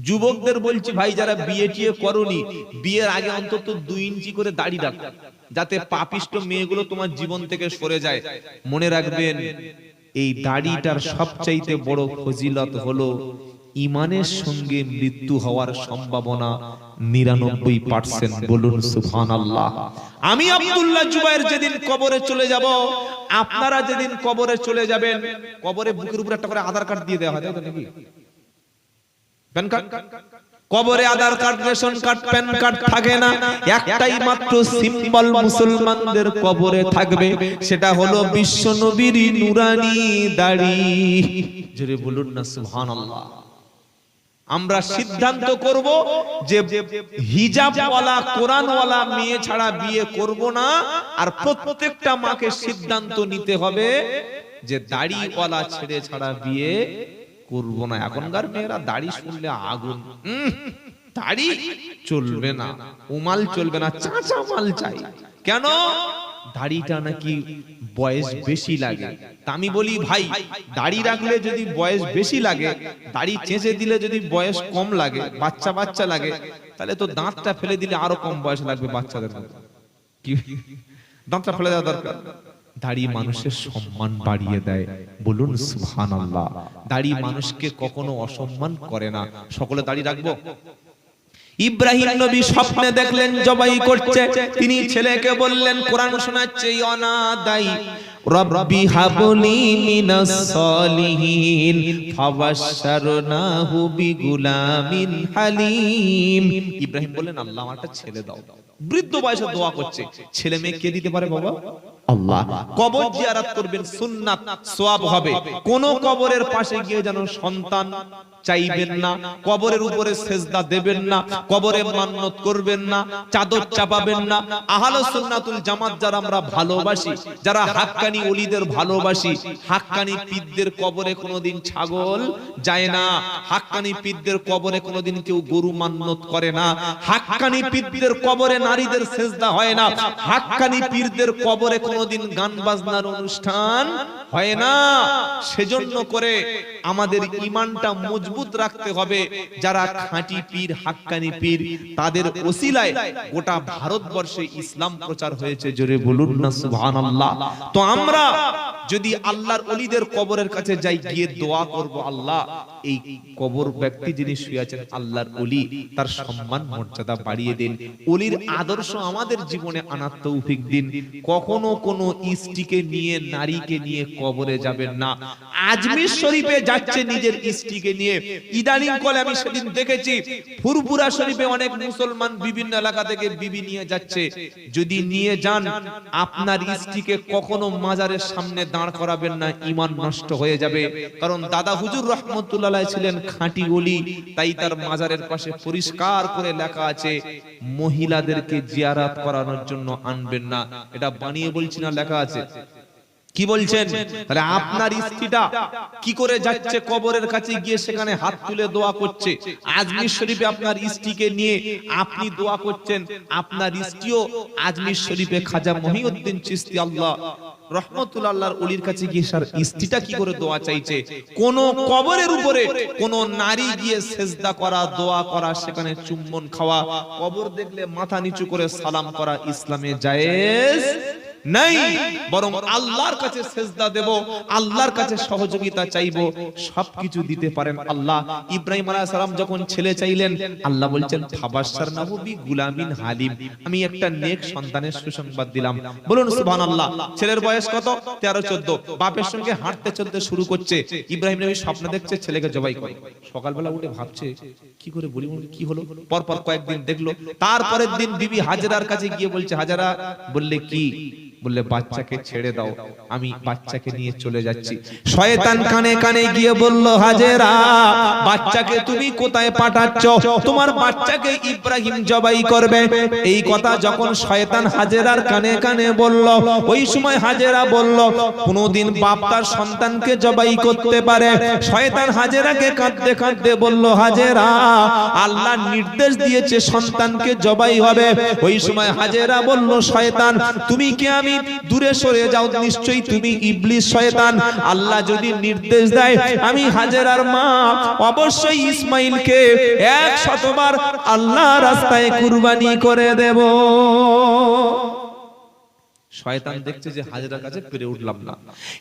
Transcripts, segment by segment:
যুবকদের বলছি ভাই, যারা বিয়ে টিয়ে করোনি, বিয়ের আগে অন্তত 2 ইঞ্চি করে দাড়ি রাখো, যাতে পাপিষ্ট মেয়েগুলো তোমার জীবন থেকে সরে যায়। মনে রাখবেন, এই দাড়িটার সবচাইতে বড় ফজিলত হলো ইমানের সঙ্গে মৃত্যু হওয়ার সম্ভাবনা 99%। বলুন সুবহানাল্লাহ। আমি আব্দুল্লাহ জুবায়ের যেদিন কবরে চলে যাব, আপনারা যেদিন কবরে চলে যাবেন, কবরে বুকের উপর একটা করে আধার কার্ড দিয়ে দেওয়া হয়, তাই তো নাকি? প্যান কার্ড, কবরে Aadhaar card, ration card, PAN card থাকে না। একটাই মাত্র সিম্বল মুসলমানদের কবরে থাকবে, সেটা হলো বিশ্ব নবীর নূরানি দাড়ি। জোরে বলুন না সুবহানাল্লাহ। আমরা সিদ্ধান্ত করব যে হিজাবওয়ালা কোরআনওয়ালা মেয়ে ছাড়া বিয়ে করব না, আর প্রত্যেকটা মাকে সিদ্ধান্ত নিতে হবে যে দাড়িওয়ালা ছেড়ে ছাড়া বিয়ে করব না। এখনকার মেয়েরা দাড়ি শুনলে আগুন, দাড়ি চলবে না, উমাল চলবে না, চাচা মাল চাই। কেন? দাড়িটা নাকি বয়স বেশি লাগে। তা আমি বলি ভাই, দাড়ি রাখলে যদি বয়স বেশি লাগে, দাড়ি চেঁচে দিলে যদি বয়স কম লাগে, বাচ্চা বাচ্চা লাগে, তাহলে তো দাঁতটা ফেলে দিলে আরো কম বয়স লাগবে বাচ্চাদের। কি দাঁতটা ফেলে দেওয়া দরকার? দাড়ি মানুষের সম্মান বাড়িয়ে দেয়। বলুন সুবহানাল্লাহ। দাড়ি মানুষকে কখনো অসম্মান করে না। সকলে দাড়ি রাখবো। ইব্রাহিম নবী স্বপ্নে দেখলেন জবাই করছে, তিনি ছেলেকে বললেন, কোরআন শোনাচ্ছে, অনাদাই রব্বি হাবলি মিনাস সলিহিন ফাবাশশারনাহু বিগুলামিন হালিম। ইব্রাহিম বললেন, আল্লাহ আমার একটা ছেলে দাও। বৃদ্ধ বয়সে দোয়া করছে। ছেলে মেয়ে কে দিতে পারে বাবা? আল্লাহ। কবর জিয়ারত করবেন, সুন্নাত, সওয়াব হবে। কোন কবরের পাশে গিয়ে যেন সন্তান চাইবেন না, কবরের উপরে সেজদা দেবেন না, কবরে মান্নত করবেন না, চাদর চাপাবেন না। আহলে সুন্নাতুল জামাত যারা আমরা ভালোবাসি, যারা হাক্কানি ওলিদের ভালোবাসি, হাক্কানি পীরদের কবরে কোনোদিন ছাগল যায় না, হাক্কানি পীরদের কবরে কোনোদিন কেউ গরু মান্নত করে না, হাক্কানি পীরদের কবরে নারীদের সেজদা হয় না, হাক্কানি পীরদের কবরে কোনোদিন গান বাজনার অনুষ্ঠান হয় না। সেজন্য করে আমাদের ঈমানটা মজবুত রাখতে হবে। যারা খাঁটি পীর, হাক্কানি পীর, তাদের ওসিলায় গোটা ভারতবর্ষে ইসলাম প্রচার হয়েছে। জোরে বলুন না সুবহানাল্লাহ। তো আমরা যদি আল্লাহর ওলিদের কবরের কাছে যাই, গিয়ে দোয়া করব, আল্লাহ এই কবর ব্যক্তি যিনি শুয়ে আছেন আল্লাহর ওলি, তার সম্মান মর্যাদা বাড়িয়ে দিন, ওলির আদর্শ আমাদের জীবনে আনার তৌফিক দিন। কখনো কোনো স্ত্রীকে নিয়ে, নারীকে নিয়ে কবরে যাবেন না। আজমির শরীফে যাচ্ছে নিজের স্ত্রীকে নিয়ে। ইদানিং কলে আমি সেদিন দেখেছি, ফুরফুরা শরীফে অনেক মুসলমান বিভিন্ন এলাকা থেকে বিবি নিয়ে যাচ্ছে। যদি নিয়ে যান, আপনার স্ত্রীকে কখনো মাজারের সামনে দাঁড় করাবেন না, ঈমান নষ্ট হয়ে যাবে। কারণ দাদা হুজুর রাহমাতুল্লাহ আলাইহি ছিলেন খাঁটি ওলি, তাই তার মাজারের পাশে পরিষ্কার করে লেখা আছে, মহিলাদেরকে জিয়ারত করানোর জন্য আনবেন না। এটা বানিয়ে বলছি না, লেখা আছে। কি বলছেন? তাহলে আপনার স্ত্রীটা কি করে যাচ্ছে কবরের কাছে, গিয়ে সেখানে হাত তুলে দোয়া করছে। আজমির শরীফে আপনার স্ত্রীকে নিয়ে আপনি দোয়া করছেন, আপনার স্ত্রীও আজমির শরীফে খাজা মহিউদ্দিন চিশতি আল্লাহ রহমতুল্লাহ আল্লাহর ওলির কাছে গিয়ে তার স্ত্রীটা কি করে দোয়া চাইছে। কোন কবরের উপরে কোন নারী গিয়ে সেজদা করা, দোয়া করা, সেখানে চুম্বন খাওয়া, কবর দেখলে মাথা নিচু করে সালাম করা ইসলামে জায়েজ নাই। বরং আল্লাহর কাছে সেজদা দেব, আল্লাহর কাছে সহযোগিতা চাইবো, সবকিছু দিতে পারেন আল্লাহ। ইব্রাহিম আলাইহিস সালাম যখন ছেলে চাইলেন, আল্লাহ বলছেন ফাবাশশারনাহু বিগুলামিন হালিম, আমি একটা নেক সন্তানের সুসংবাদ দিলাম। বলুন সুবহানাল্লাহ। ছেলের বয়স কত? 13-14। বাপের সঙ্গে হাঁটতে চলতে শুরু করছে। ইব্রাহিম নবী স্বপ্ন দেখছে ছেলেকে জবাই করে। সকালবেলা উঠে ভাবছে কি করে বলি, কি হলো। পরপর কয়েকদিন দেখলো। তারপরের দিন বিবি হাজেরার কাছে গিয়ে বলছে, হাজেরা বললে কি? বললে বাচ্চাকে ছেড়ে দাও, আমি বাচ্চাকে নিয়ে চলে যাচ্ছি। শয়তান কানে কানে গিয়ে বলল, হাজেরা বাচ্চাকে তুমি কোথায় পাঠাচ্ছ? তোমার বাচ্চাকে ইব্রাহিম জবাই করবে। এই কথা যখন শয়তান হাজেরার কানে কানে বলল, ওই সময় হাজেরা বলল, কোনদিন বাপ তার সন্তানকে জবাই করতে পারে? শয়তান হাজেরাকে কাঁদতে কাঁদতে বলল, হাজেরা আল্লাহ নির্দেশ দিয়েছে সন্তানকে জবাই হবে। ওই সময় হাজেরা বলল, শয়তান তুমি কি আমি আমি দূরে সরে যাও, নিশ্চয়ই তুমি ইবলিস শয়তান। আল্লাহ যদি নির্দেশ দেয় আমি হাজেরার মা অবশ্যই ইসমাইলকে 100 বার আল্লাহ রাস্তায় কুরবানি করে দেব। শয়তান দেখছে যে হাজেরার কাছে পেরে উঠলাম না,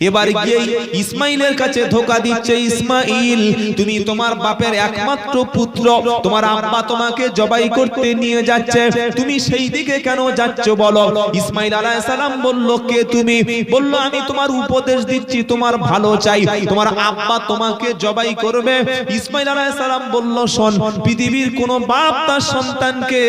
এবার গিয়ে ইসমাইলের কাছে ধোঁকা দিচ্ছে, ইসমাইল তুমি তোমার বাপের একমাত্র পুত্র, তোমার আব্বা তোমাকে জবাই করতে নিয়ে যাচ্ছে, তুমি সেই দিকে কেন যাচ্ছ বলো। ইসমাইল আলাইহিস সালাম বলল কে তুমি? বলল আমি তোমার উপদেশ দিচ্ছি, তোমার ভালো চাই, তোমার আব্বা তোমাকে জবাই করবে। ইসমাইল আলাইহিস সালাম বলল শোন, পৃথিবীর কোন বাপ তার সন্তানকে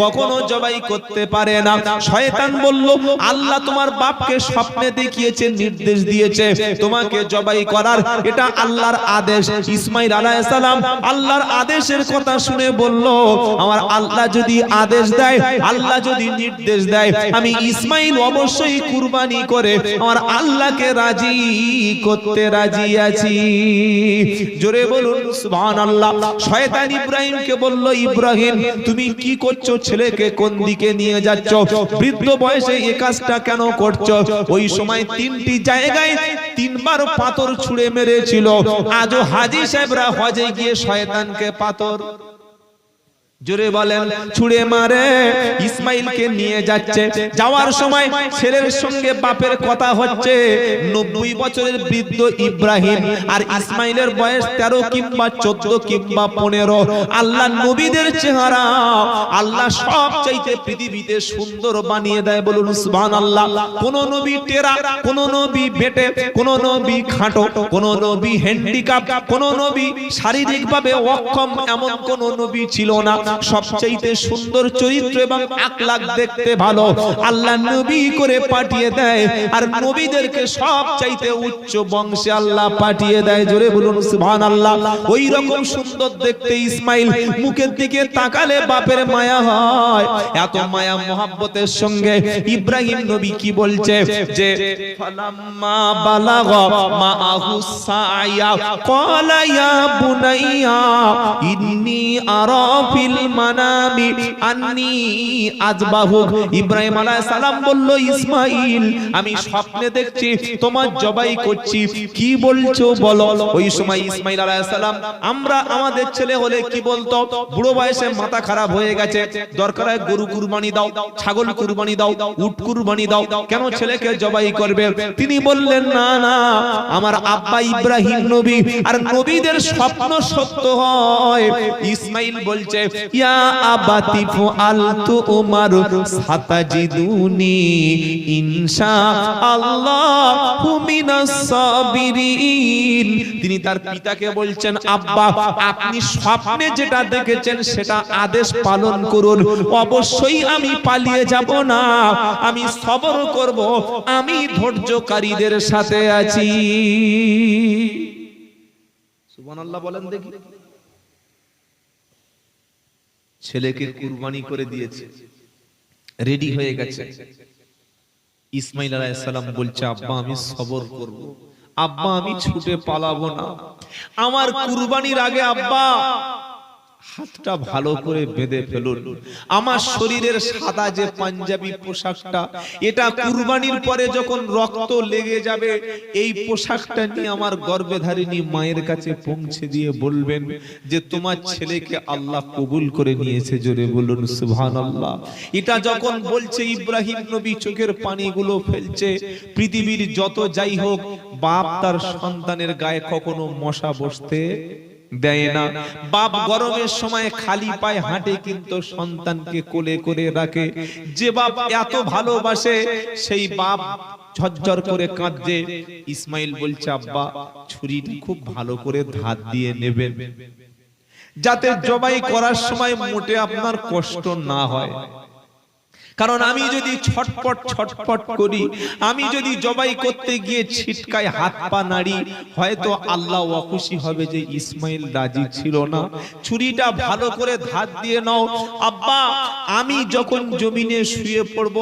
কখনো জবাই করতে পারে না। শয়তান বলল আল্লাহ তোমার বাপকে স্বপ্নে দেখিয়েছে, নির্দেশ দিয়েছে তোমাকে জবাই করার, এটা আল্লাহর আদেশ। ইসমাইল আলাইহিস সালাম আল্লাহর আদেশের কথা শুনে বলল আমার আল্লাহ যদি আদেশ দেয়, আল্লাহ যদি নির্দেশ দেয়, আমি ইসমাইল অবশ্যই কুরবানি করে আমার আল্লাহকে রাজি করতে রাজি আছি। জোরে বলুন সুবহানাল্লাহ। শয়তান ইব্রাহিমকে বলল ইব্রাহিম তুমি কি করছো, ছেলেকে কোন দিকে নিয়ে যাচ্ছ, বৃদ্ধ বয়সে এই কাজটা কেন করছো? ওই সময় 3টি জায়গায় 3 বার পাথর ছুঁড়ে মেরেছিল। আজও হাজী সাহেবরা হজে গিয়ে শয়তানকে পাথর জোরে বলেন ছুঁড়ে মারে। ইসমাইলকে নিয়ে যাচ্ছে, যাওয়ার সময় ছেলের সঙ্গে বাপের কথা হচ্ছে। 90 বছরের বৃদ্ধ ইব্রাহিম আর ইসমাইলের বয়স 13 কিংবা 14 কিংবা 15। আল্লাহ নবীদের চেহারা আল্লাহ সবচাইতে পৃথিবীতে সুন্দর বানিয়ে দেয়, বলুন সুবহানাল্লাহ। কোন নবী টেরা, কোন নবী বেটে, কোন নবী খাটো, কোন নবী হ্যান্ডিক্যাপ, কোন নবী শারীরিকভাবে অক্ষম, এমন কোন নবী ছিল না। সবচাইতে সুন্দর চরিত্র এবং আখলাক দেখতে ভালো আল্লাহ নবী করে পাঠিয়ে দেয়, আর নবীদেরকে সবচাইতে উচ্চ বংশে আল্লাহ পাঠিয়ে দেয়। জোরে বলুন সুবহানাল্লাহ। ওই রকম সুন্দর দেখতে ইসমাইল, মুখের দিকে তাকালে বাপের মায়া হয়। এত মায়া মোহাব্বতের সঙ্গে ইব্রাহিম নবী কি বলছে যে ফালাম্মা বালাগা মাআহু সায়া ক্বালা ইয়া বুনাইয়া ইন্নী আরা ফিল মানামি আন্নী আযবাহুক। ইব্রাহিম আলাইহিস সালাম বলল ইসমাইল আমি স্বপ্নে দেখছি তোমার জবাই করছি, কি বলছো বলো। ওই সময় ইসমাইল আলাইহিস সালাম আমরা আমাদের ছেলে হলে কি বলতো, বুড়ো বয়সে মাথা খারাপ হয়ে গেছে, দরকার হয় গরু কুরবানি দাও, ছাগল কুরবানি দাও, উট কুরবানি দাও, কেন ছেলেকে জবাই করবে? তিনি বললেন না না, আমার আব্বা ইব্রাহিম নবী, আর নবীদের স্বপ্ন সত্য হয়। ইসমাইল বলছে ইয়া আবাতি ফাআলতু উমার সাতাজিদুনি ইনশাআল্লাহু মিনাস সাবিরিন। তিনি তার পিতাকে বলছেন আব্বা আপনি স্বপ্নে যেটা দেখেছেন সেটা আদেশ পালন করুন, অবশ্যই আমি পালিয়ে যাব না, আমি সবর করব, আমি ধৈর্যকারীদের সাথে আছি। সুবহানাল্লাহ বলেন দেখি। ছেলেকে কুরবানি করে দিয়েছে, রেডি হয়ে গেছে। ইসমাইল আলাইহিস সালাম বলছে আব্বা আমি সবর করব, আব্বা আমি ছুটে পালাবো না, আমার কুরবানির আগে আব্বা হাতটা ভালো করে বেঁধে ফেলুন, আমার শরীরের সাদা যে পাঞ্জাবি পোশাকটা, এটা কুরবানির পরে যখন রক্ত লেগে যাবে এই পোশাকটা নিয়ে আমার গর্ভধারিণী মায়ের কাছে পৌঁছে দিয়ে বলবেন যে তোমার ছেলেকে আল্লাহ কবুল করে নিয়েছে। জোরে বলুন সুবহানাল্লাহ। এটা যখন বলছে ইব্রাহিম নবী চোখের পানিগুলো ফেলছে। পৃথিবীর যত যাই হোক বাপ তার সন্তানের গায়ে কখনো মশা বসতে দেয় না। বাপ গরমের সময় খালি পায়ে হাঁটে কিন্তু সন্তানকে কোলে করে রাখে। যে বাপ এত ভালোবাসে সেই বাপ ঝরঝর করে কাঁদছে। ইসমাইল বলছে আব্বা ছুরিটা খুব ভালো করে ধার দিয়ে নেবেন, যাতে জবাই করার সময় মোটে আপনার কষ্ট না হয়। কারণ আমি যদি ছটপট ছটপট করি, আমি যদি জবাই করতে গিয়ে ছিটকায় হাত পা নাড়ি, হয়তো আল্লাহ অখুশি হবে যে ইসমাইল রাজি ছিল না। ছুরিটা ভালো করে ধার দিয়ে নাও। আব্বা আমি যখন জমিনে শুয়ে পড়ব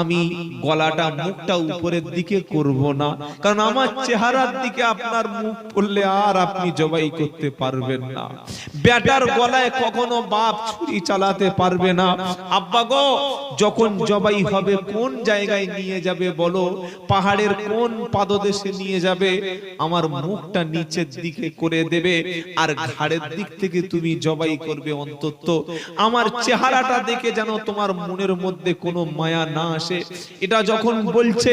আমি গলাটা মুখটা উপরের দিকে করব না, কারণ আমার চেহারার দিকে আপনার মুখ পড়লে আর আপনি জবাই করতে পারবেন না। বেটার গলায় কখনো বাপ ছুরি চালাতে পারবে না। আব্বা গো, যখন জবাই হবে কোন জায়গায় নিয়ে যাবে বলো? পাহাড়ের কোন পাদদেশে নিয়ে যাবে? আমার মুখটা নিচের দিকে করে দেবে আর ঘাড়ের দিক থেকে তুমি জবাই করবে। অন্তত আমার চেহারাটা দেখে যেন তোমার মনের মধ্যে কোনো মায়া না আসে। এটা যখন বলছে,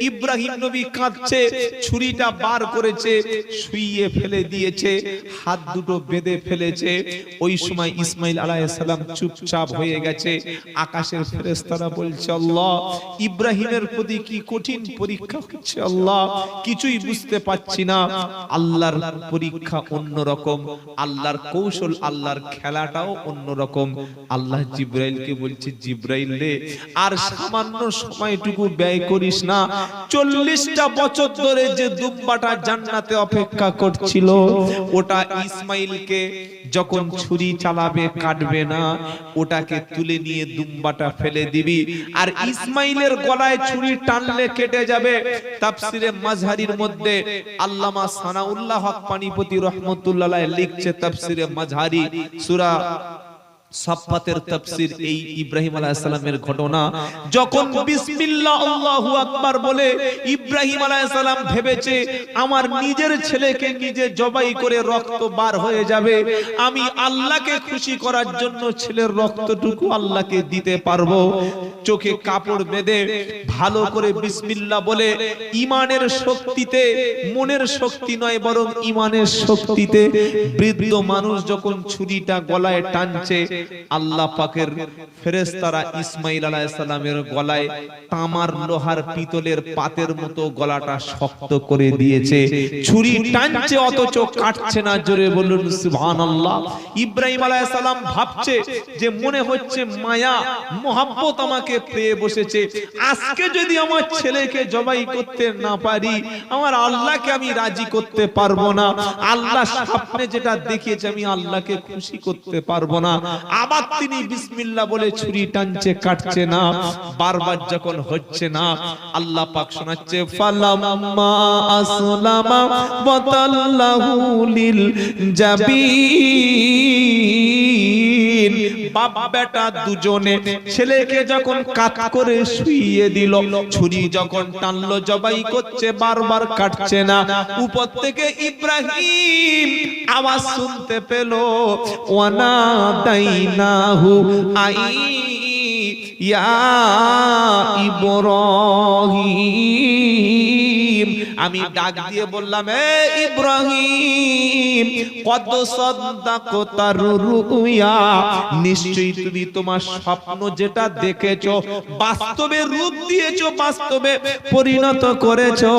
ইব্রাহিম নবী কাঁদছে, ছুরিটা বার করেছে, শুইয়ে ফেলে দিয়েছে, হাত দুটো বেঁধে ফেলেছে। ওই সময় ইসমাইল আলাইহিস সালাম চুপচাপ হয়ে গেছে। আকাশের ফেরেশতারা বলছে, আল্লাহ, ইব্রাহিমের প্রতি কি কঠিন পরীক্ষা হচ্ছে আল্লাহ, কিছুই বুঝতে পাচ্ছি না। আল্লাহর পরীক্ষা অন্যরকম, আল্লাহর কৌশল, আল্লাহর খেলাটাও অন্যরকম। আল্লাহ জিবরাইলকে বলছে, জিবরাইল রে, আর সামান্য সময়টুকু ব্যয় করিস না। 40টা বছর ধরে যে দুব্বাটা জান্নাতে অপেক্ষা করছিল, ওটা ইসমাইলকে যখন ছুরি চালাবে কাটবে না, ওটাকে তুলে নিয়ে দুম্বাটা ফেলে দিবি। আর ইসমাইলের গলায় ছুরি টানলে কেটে যাবে। তাফসিরে মাযহারির মধ্যে আল্লামা সানাউল্লাহ হক পানিপতি রহমাতুল্লাহ আলাইহি লিখছে, তাফসিরে মাযহারি সূরা সাফফাতের তাফসীর, এই ইব্রাহিম আলাইহিস সালামের ঘটনা। যখন বিসমিল্লাহ আল্লাহু আকবার বলে ইব্রাহিম আলাইহিস সালাম ভেবেছে আমার নিজের ছেলেকে নিজে জবাই করে রক্ত বার হয়ে যাবে, আমি আল্লাহকে খুশি করার জন্য ছেলের রক্তটুকু আল্লাহকে দিতে পারবো। চোখে কাপড় বেঁধে ভালো করে বিসমিল্লাহ বলে ঈমানের শক্তিতে, মনের শক্তি নয় বরং ঈমানের শক্তিতে, বৃদ্ধ মানুষ যখন ছুরিটা গলায় টানছে, আল্লাহ পাকের ফেরেশতারা ইসমাইল আলাইহিস সালামের গলায় তামার, লোহার, পিতলের পাতের মতো গলাটা শক্ত করে দিয়েছে। ছুরি টানছে অথচ কাটছে না। জোরে বলুন সুবহানাল্লাহ। ইব্রাহিম আলাইহিস সালাম ভাবছে যে মনে হচ্ছে মায়া মোহাব্বত আমাকে পেয়ে বসেছে, আজকে যদি আমার ছেলেকে জবাই করতে না পারি, আমার আল্লাহকে আমি রাজি করতে পারবো না। আল্লাহ স্বপ্নে যেটা দেখিয়েছে আমি আল্লাহকে খুশি করতে পারবো না। আবার তিনি বিসমিল্লাহ বলে ছুরি টানছে, কাটছে না। বারবার যখন হচ্ছে না, আল্লাহ পাক শোনাচ্ছে, ফালাম্মা আসলামা ওয়াতাল্লাহু লিল জাবিন। বাপ বেটা দুজনে ছেলেকে যখন কাত করে শুইয়ে দিল, ছুরি যখন টানলো জবাই করছে, বারবার কাটছে না। উপর থেকে ইব্রাহিম আওয়াজ শুনতে পেল, ওয়ানা দাইনাহু আই ইয়া ইব্রাহিম। আমি ডাক দিয়ে বললাম, এ ইব্রাহিম, কদ সাদাকতার রুয়া, নিশ্চয়ই তুমি তোমার স্বপ্ন যেটা দেখেছো বাস্তবে রূপ দিয়েছো, বাস্তবে পরিণত করেছো।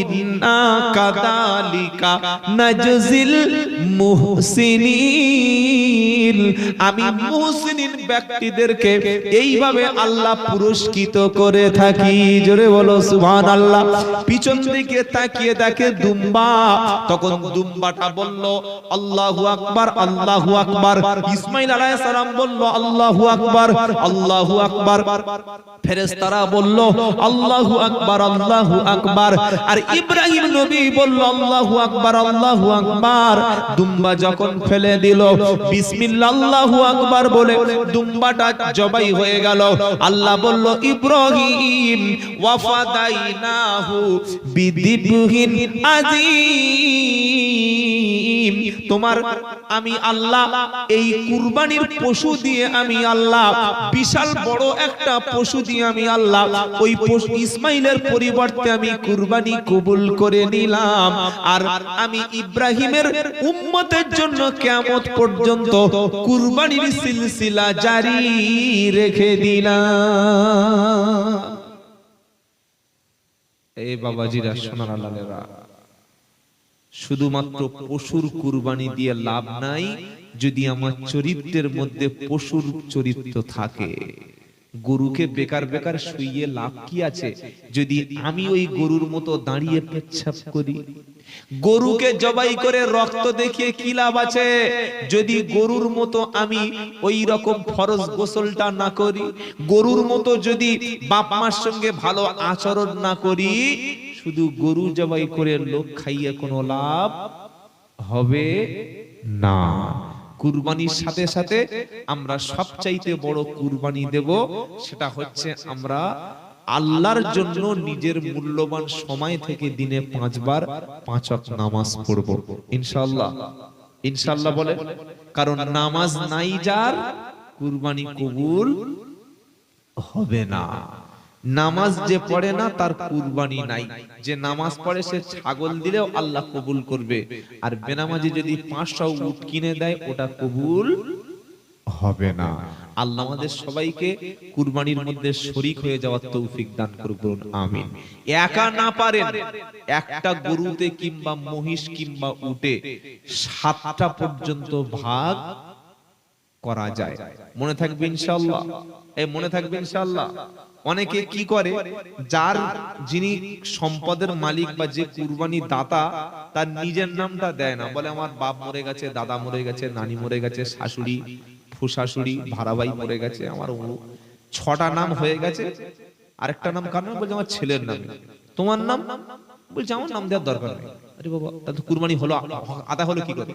ইন্না কাযালিকা নাজজিল মুহসিনিন, আমি মুহসিনিন ব্যক্তিদেরকে এইভাবে আল্লাহ পুরস্কৃত করে থাকি। জোরে বলো সুবহানাল্লাহ। পিছন দিকে তাকিয়ে দেখে দুম্বা, তখন দুম্বাটা বলল আল্লাহু আকবার, আল্লাহু আকবার। ইসমাইল আলাইহিস সালাম বলল আল্লাহু আকবার, আল্লাহু আকবার। ফেরেশতারা বলল আল্লাহু আকবার, আল্লাহু আকবার। আর ইব্রাহিম নবী বলল আল্লাহু আকবার, আল্লাহু আকবার। দুম্বা যখন ফেলে দিল, বিসমিল্লাহ আল্লাহু আকবার বলে দুম্বাটা জবাই হয়ে গেল। আল্লাহ বলল, ইব্রাহিম ওয়াফাদাইনাহু বিদিবহিন আযীম, তোমার আমি আল্লাহ এই কুরবানির পশু দিয়ে, আমি আল্লাহ বিশাল বড় একটা পশু দিয়ে আমি আল্লাহ ওই পশু ইসমাইলের পরিবর্তে আমি কুরবানি কবুল করে নিলাম। আর আমি ইব্রাহিমের উম্মতের জন্য কিয়ামত পর্যন্ত কুরবানির সিলসিলা জারি রেখে দিলাম। এই বাবাজিরা, সোনার আল্লাহরা, শুধুমাত্র পশুর কুরবানি দিয়ে লাভ নাই যদি আমার চরিত্রের মধ্যে পশুর চরিত্র থাকে। গরুকে বেকার বেকার শুইয়ে লাভ কি আছে যদি আমি ওই গরুর মতো দাঁড়িয়ে পেচ্ছাপ করি? গরুকে জবাই করে রক্ত দেখিয়ে কি লাভ আছে যদি গরুর মতো আমি ওই রকম ফরজ গোসলটা না করি? গরুর মতো যদি বাপ মার সঙ্গে ভালো আচরণ না করি, শুধু গরু জবাই করে লোক খাইয়ে কোনো লাভ হবে না। কুরবানির সাথে সাথে আমরা সবচাইতে বড় কুরবানি দেব, সেটা হচ্ছে আমরা আল্লাহর জন্য নিজের মূল্যবান সময় থেকে দিনে 5 বার 5 ওয়াক্ত নামাজ পড়ব ইনশাআল্লাহ। ইনশাআল্লাহ বলে, কারণ নামাজ নাই যার কুরবানি কবুল হবে না। নামাজ যে পড়ে না তার কুরবানি নাই। যে নামাজ পড়ে সে ছাগল দিলেও আল্লাহ কবুল করবে, আর বেনামাজি যদি 500 উট কিনে দেয় ওটা কবুল হবে না। আল্লাহ আমাদের সবাইকে কুরবানির মধ্যে শরীক হয়ে যাওয়ার তৌফিক দান করুন, আমিন। একা না পারেন, একটা গরুতে কিংবা মহিষ কিংবা উটে 7টা পর্যন্ত ভাগ করা যায়। মনে থাকবে ইনশাআল্লাহ, এই মনে থাকবে ইনশাআল্লাহ। অনেকে কি করে, যার যিনি সম্পদের মালিক বা যে কুরবানি দাতা তার নিজের নামটা দেয় না, বলে আমার বাপ মরে গেছে, দাদা মরে গেছে, নানি মরে গেছে, শাশুড়ি ফুশাশুড়ি ভাড়াবাই মরে গেছে, আমার 6টা নাম হয়ে গেছে, আরেকটা নাম কার নাম? বলছে আমার ছেলের নাম। তোমার নাম? বলছে আমার নাম দেওয়ার দরকার নেই। আরে বাবা, তাহলে কুরবানি হলো আদা হলো কি করে?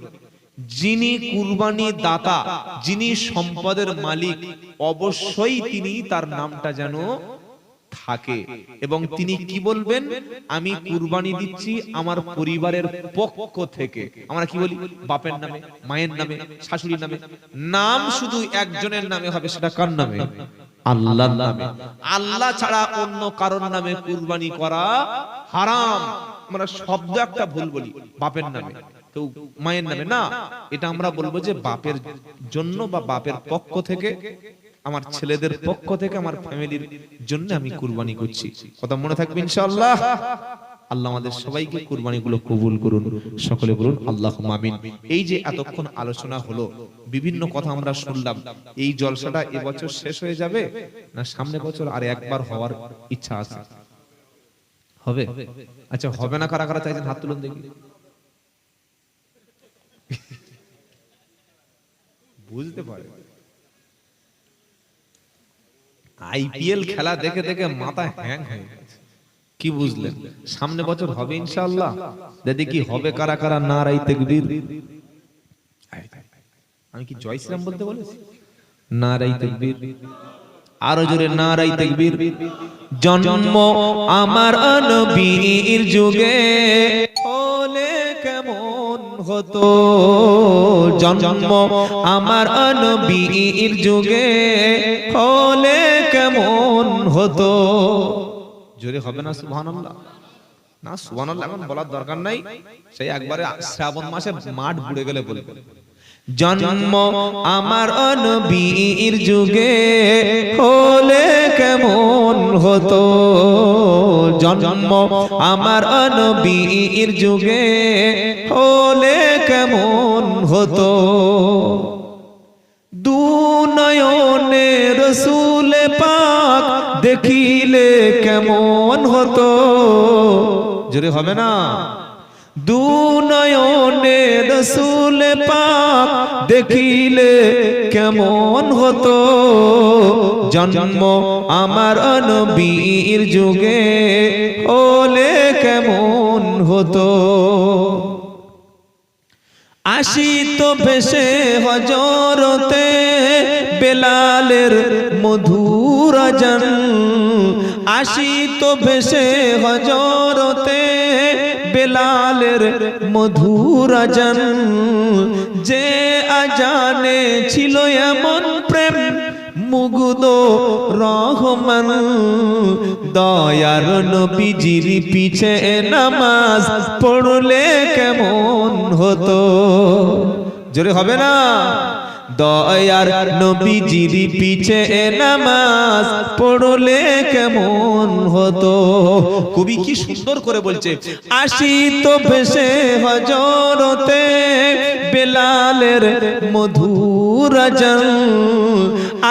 যিনি কুরবানি দাতা, যিনি সম্পদের মালিক, অবশ্যই তিনি তার নামটা যেন থাকে, এবং তিনি কি বলবেন, আমি কুরবানি দিচ্ছি আমার পরিবারের পক্ষ থেকে। আমরা কি বলি? বাপের নামে, মায়ের নামে, শাশুড়ির নামে। নাম শুধু একজনের নামে হবে, সেটা কার নামে? আল্লাহর নামে। আল্লাহ ছাড়া অন্য কারোর নামে কুরবানি করা হারাম। আমরা শব্দ একটা ভুল বলি, বাপের নামে, তো মায়ের নামে না। এটা আমরা বলবো যে বাপের জন্য বা বাপের পক্ষ থেকে, আমার ছেলেদের পক্ষ থেকে, আমার ফ্যামিলির জন্য আমি কুরবানি করছি। কথা মনে থাকবে ইনশাআল্লাহ। আল্লাহ আমাদের সবাইকে কুরবানিগুলো কবুল করুন, সকলে বলুন আল্লাহুম্মা আমিন। এই যে এতক্ষণ আলোচনা হলো, বিভিন্ন কথা আমরা শুনলাম, এই জলসাটা এবছর শেষ হয়ে যাবে না সামনে বছর আর একবার হওয়ার ইচ্ছা আছে? হবে? আচ্ছা, হবে না কারা কারা চাইছেন হাত তুলুন দেখি। বুঝতে পারে আইপিএল খেলা দেখে দেখে মাথা হ্যাং হয়ে গেছে। কি বুঝলেন? সামনে বছর হবে ইনশাআল্লাহ। যদি কি হবে কারা কারা নারায়ে তাকবীর। আমি কি জয় শ্রীরাম বলতে বলেছি? নারায়ে তাকবীর, আরো জোরে নারায়ে তাকবীর। জন্ম আমার নবীর যুগে হলে কেমন হতো, জন্ম আমার নবীর যুগে হলে কেমন হতো। জোরে হবে না সুবহানাল্লাহ? না সুবহানাল্লাহ এখন বলার দরকার নাই, সেই একবারে শ্রাবণ মাসে মাঠ বুড়ে গেলে বলবে। জন্ম আমার নবীর যুগে হলে কেমন হতো, জন্ম আমার নবীর যুগে হলে কেমন হতো। দু নয়নে রাসূল পাক দেখিলে কেমন হতো। জোরে হবে না? দু নয়নে রাসূল পাক দেখিলে কেমন হতো, জন্ম আমার নবীর যুগে হলে কেমন হতো। আসিত ভেসে হজরতে বেলালের মধুর আযান, আসিত ভেসে হজরতে বেলালের মধুর আযান, যে আজানে ছিল এমন প্রেম মুগ্ধ রহমান, দয়ার নবীজির পিছে নামাজ পড়লে কেমন হতো। জোরে হবে না? দয়ার নবীজির পিছে নামাজ পড়লে কেমন হতো। কবি কি সুন্দর করে বলছে, আসিত ভেসে হযরতে বেলালের মধুর আযান,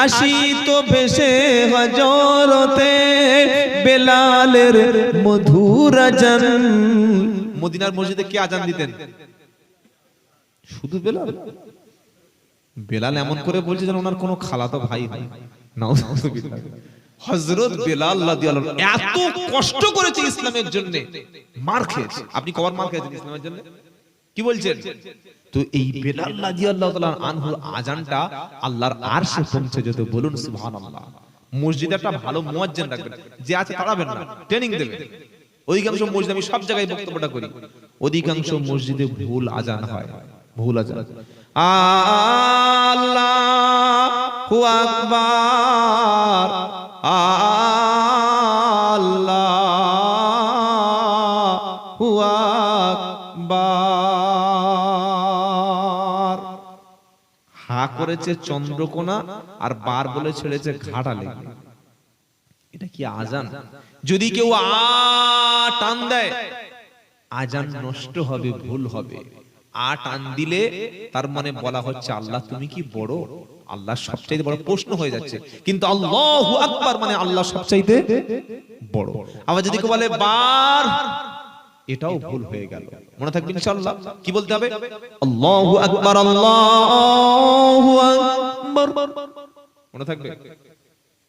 আসিত ভেসে হযরতে বেলালের মধুর আযান। মদিনার মসজিদে কে আযান দিতেন? শুধু বেলাল। বেলাল এমন করে বলছে যেন ওনার কোনো খালাতো ভাই নাই। নাউযুবিল্লাহ। হযরত বেলাল রাদিয়াল্লাহু আনহু এত কষ্ট করেছে ইসলামের জন্য, মার খেয়েছে। আপনি কবার মার খেয়েছেন ইসলামের জন্য? কি বলছেন? তো এই বেলাল রাদিয়াল্লাহু তাআলা আনহুর আযানটা আল্লাহর আরশে পৌঁছে যেত। বলুন সুবহানাল্লাহ। মসজিদে একটা ভালো মুয়াজ্জিন রাখবেন, যে আছে তাড়াবেন না, ট্রেনিং দেবেন। অধিকাংশ মসজিদে, আমি সব জায়গায় বক্তব্যটা করি, অধিকাংশ মসজিদে ভুল আযান হয়, ভুল আযান। আল্লাহু আকবার, আল্লাহু আকবার। হা করেছে চন্দ্রকোনা আর বার বলে ছেড়েছে ঘাটালে। এটা কি আযান? যদি কেউ টান দেয়, আযান নষ্ট হবে, ভুল হবে। টান দিলে তার মানে বলা হচ্ছে আল্লাহ তুমি কি বড়, আল্লাহ সবচাইতে বড়, প্রশ্ন হয়ে যাচ্ছে। কিন্তু আল্লাহু আকবার মানে আল্লাহ সবচাইতে বড়। আবার যদি কেউ বলে বার, এটাও ভুল হয়ে গেল। মনে থাকবে ইনশাআল্লাহ কি বলতে হবে? আল্লাহু আকবার, আল্লাহু আকবার, মনে থাকবে।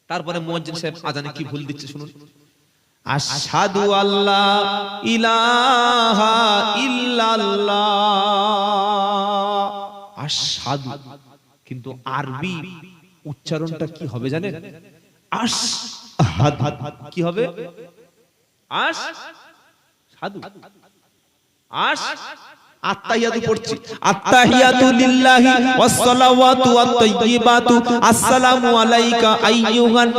তারপরে মুয়াজ্জিন সাহেব আযানে কি ভুল দিচ্ছে শুনুন। আশহাদু আল্লা ইলাহা ইল্লাল্লাহ, আশহাদু, কিন্তু আরবি উচ্চারণটা কি হবে জানেন? আশহাদু। কি হবে? আশহাদু। আত্তাহিয়াতু পড়ছি, আত্তাহিয়াতু লিল্লাহি ওয়াস সালাওয়াতু ওয়াত তাইয়্যিবাতু আসসালামু আলাইকা আইয়ুহান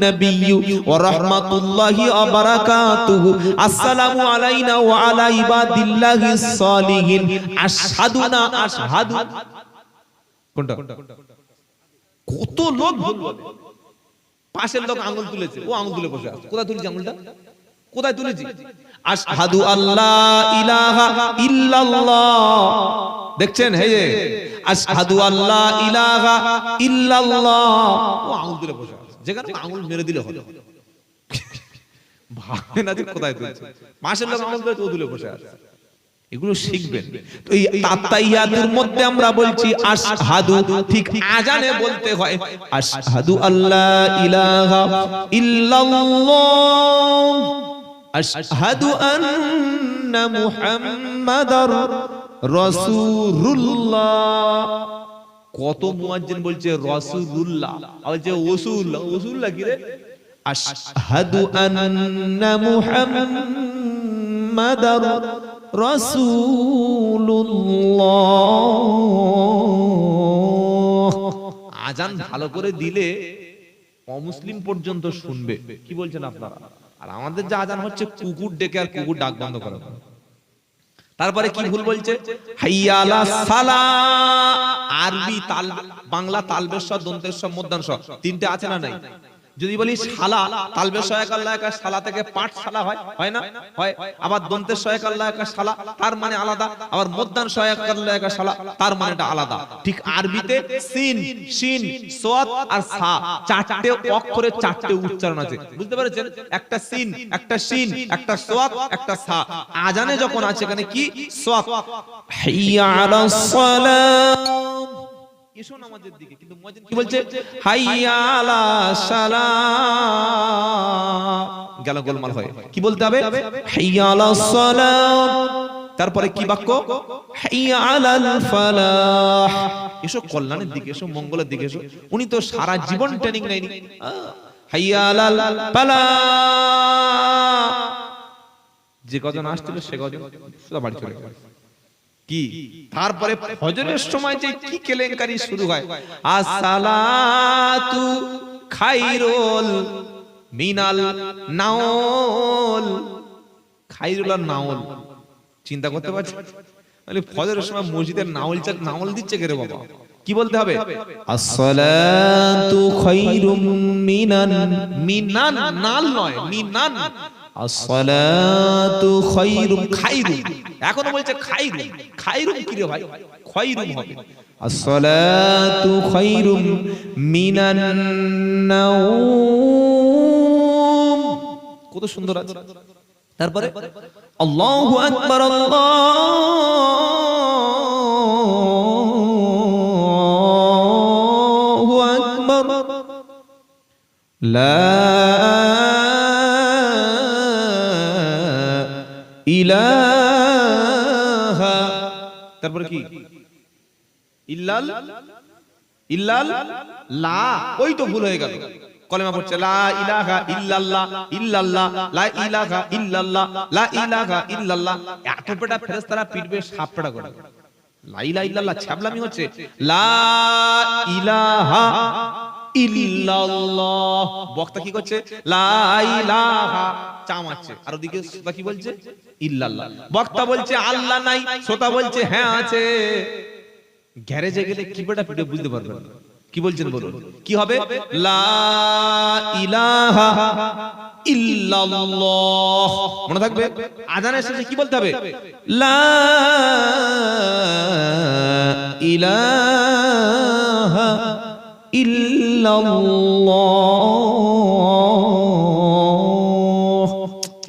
নাবিয়্যু ওয়া রাহমাতুল্লাহি ওয়া বারাকাতুহু আসসালামু আলাইনা ওয়া আলা ইবাদিল্লাহিস সালিহিন। আশহাদু না আশহাদু? কোনটা? কত লোক ভুল বলে। পাশের লোক আঙ্গুল তুলেছে, ও আঙ্গুল তুলে বসে আছে। কোথায় তুলেছি আঙ্গুলটা? কোথায় তুলেছি? আশহাদু আল্লা ইলাহা ইল্লাল্লাহ। দেখছেন, হে আশহাদু আল্লা ইলাহা ইল্লাল্লাহ, ও আঙ্গুল তুলে বসে আছে। যেখানে আঙ্গুল মেরে দিলে হবে, ভাবে না যে কোথায় তুলেছে। পাশের লোক আঙ্গুল তুলে, ও তুলে বসে আছে। এগুলো শিখবেন। তো এই তাতাইয়াতুর মধ্যে আমরা বলছি আশহাদু, ঠিক আযানে বলতে হয় আশহাদু আল্লা ইলাহা ইল্লাল্লাহ, আশহাদু আন্না মুহাম্মাদার রাসূলুল্লাহ। কত মুয়াজ্জিন বলছে রাসূলুল্লাহ, বলছে ওসুল্লাহ। ওসুল্লাহ কি রে? আশহাদু আন্না মুহাম্মাদার রাসূলুল্লাহ। আযান ভালো করে দিলে অমুসলিম পর্যন্ত শুনবে। কি বলছেন আপনারা? আর আমাদের যে আযান হচ্ছে কুকুর ডেকে আর কুকুর ডাক বন্ধ করে। তারপরে কি ভুল বলছে? হাইয়া আলাস সালাহ। আরবি তাল, বাংলা তালবেশ, দন্তেশ, মধ্যাংশ তিনটে আছে না নাই? যদি বলি শালা, তালবেশ এক আল্লাহ একা, শালা থেকে পাঠ শালা হয়, হয় না? হয়। আবার দন্তেশ এক আল্লাহ একা শালা, তার মানে আলাদা। আবার মধ্যাংশ এক আল্লাহ একা শালা, তার মানেটা আলাদা। ঠিক আরবিতে সিন, শিন, সাদ আর সা, চারটে অক্ষরে চারটে উচ্চারণ আছে। বুঝতে পেরেছেন? একটা সিন, একটা শিন, একটা সাদ, একটা সা। আযানে যখন আছে এখানে কি? সাদ। হাইয়া আলাস সালাহ, এসো নামাজের দিকে। কিন্তু মুয়াজ্জিন কি বলছে? হাইয়া আলাস সালাহ। গেল গোলমাল হয়। কি বলতে হবে? হাইয়া আলাস সালাহ। তারপরে কি বাক্য? হাইয়া আলাল ফালাহ। এসো কল্যাণের দিকে, এসো মঙ্গলের দিকে এসো। উনি তো সারা জীবন ট্রেনিং নেয়নি। হাইয়া আলাল ফালাহ, যে কজন আসছিল সে কজন সোজা বাড়ি চলে গেল। কি তারপরে ফজরের সময় যে কি কেলেঙ্কারি শুরু হয়, আসসালাতু খাইরুল মিনাল নাওল। খাইরুল আর নাওল চিন্তা করতে পারছেন? মানে ফজরের সময় মসজিদের নাওল দিচ্ছে কে রে বাবা? কি বলতে হবে? আসসালাতু খায়রুম মিনান নাল নয়, মিনান। আসসালাতু খায়রুম, খায়রুম এখনো বলছে খায়রুম। খায়রুম কি রে ভাই? খায়রুম হবে। আসসালাতু খায়রুম মিনান নাওম। কত সুন্দর আছে। তারপরে আল্লাহু আকবার, আল্লাহু আকবার, লা ইলাহা, তারপরে কি? ইল্লাল লা, ওই তো ভুল হয়ে গেল। কলেমা পড়ছে লা ইলাহা ইল্লাল্লাহ, ইল্লাল্লাহ, লা ইলাহা ইল্লাল্লাহ, লা ইলাহা ইল্লাল্লাহ। এত পেটা ফেরেশতারা পিটবে সাপ পেটা করে। লা ইলাহা ইল্লাল্লাহ ছাবলামি হচ্ছে। লা ইলাহা ইল্লাল্লাহ, বক্তা কি করছে? লা ইলাহা চামাচ্ছে, আর ওদিকে শ্রোতা কি বলছে? ইল্লাল্লাহ। বক্তা বলছে আল্লাহ নাই, শ্রোতা বলছে হ্যাঁ আছে। গ্যারেজে গেলে কি পেটা পিটে বুঝতে পারবেন। কি বলছেন বলুন? কি হবে? লা ইলাহা ইল্লাল্লাহ, মনে থাকবে। আযানের শেষে কি বলতে হবে? লা ইলাহা ইল্লাল্লাহ।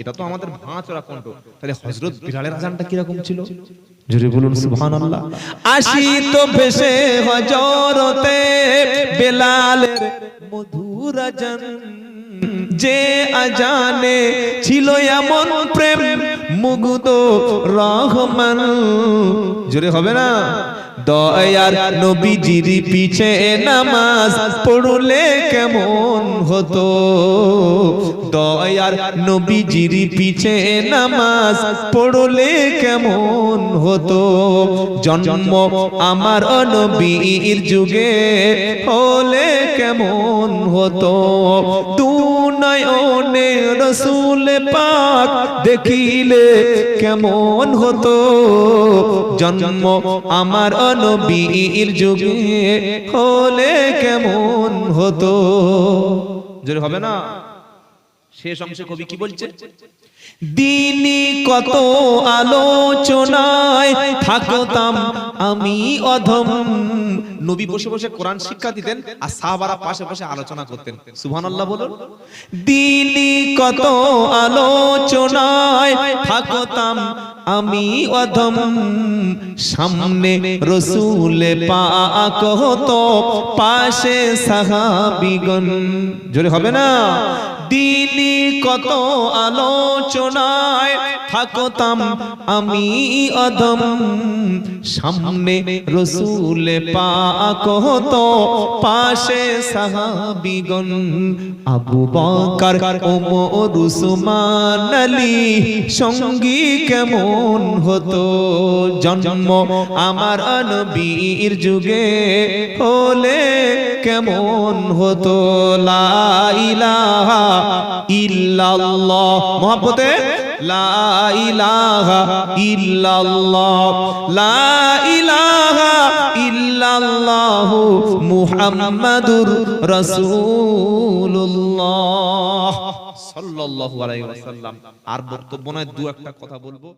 এটা তো আমাদের ভাঁচরা কণ্ঠ। তাহলে হযরত বিলালের আযানটা কি রকম ছিল? জোরে বলুন সুবহানাল্লাহ। আসিত ভেসে হযরতে বেলালের মধুর আযান, যে আযানে ছিল এমন প্রেম মুগ্ধ রহমান। জোরে হবে না? দয়ার নবীজির পিছে নামাজ পড়লে কেমন হতো, দয়ার নবীজির পিছে নামাজ পড়লে কেমন হতো। জন্ম আমার নবীর যুগে হলে কেমন হতো। দুনয়নে রাসূল পাক দেখিলে কেমন হতো। জন্ম আমার নবীর যুগে হলে কেমন হতো। জোরে হবে না? শেষ অংশে কবি কি বলছে? দিনই কত আলোচনায় থাকতাম আমি অধম। নবী বসে বসে কোরআন শিক্ষা দিতেন আর সাহাবারা পাশে পাশে আলোচনা করতেন। সুবহানাল্লাহ বলুন। দিনই কত আলোচনায় থাকতাম আমি অধম, সামনে রাসূল পাক হতো পাশে সাহাবীগণ। জোরে হবে না? দিনই কত আলোচনায় থাকতাম আমি অধম, সামনে রাসূল পাক হতো পাশে সাহাবীগণ। আবু বকর ওমর উসমান আলী সঙ্গী কেমন হতো। জন্ম আমার নবীর যুগে হলে কেমন হতো। লা ইলাহা ইল্লাল্লাহ, মহব্বতে লা ইলাহা ইল্লাল্লাহ, লা ইলাহা ইল্লাল্লাহ মুহাম্মাদুর রাসূলুল্লাহ সাল্লাল্লাহু আলাইহি ওয়াসাল্লাম। আর বক্তব্য নয়, দু একটা কথা বলবো।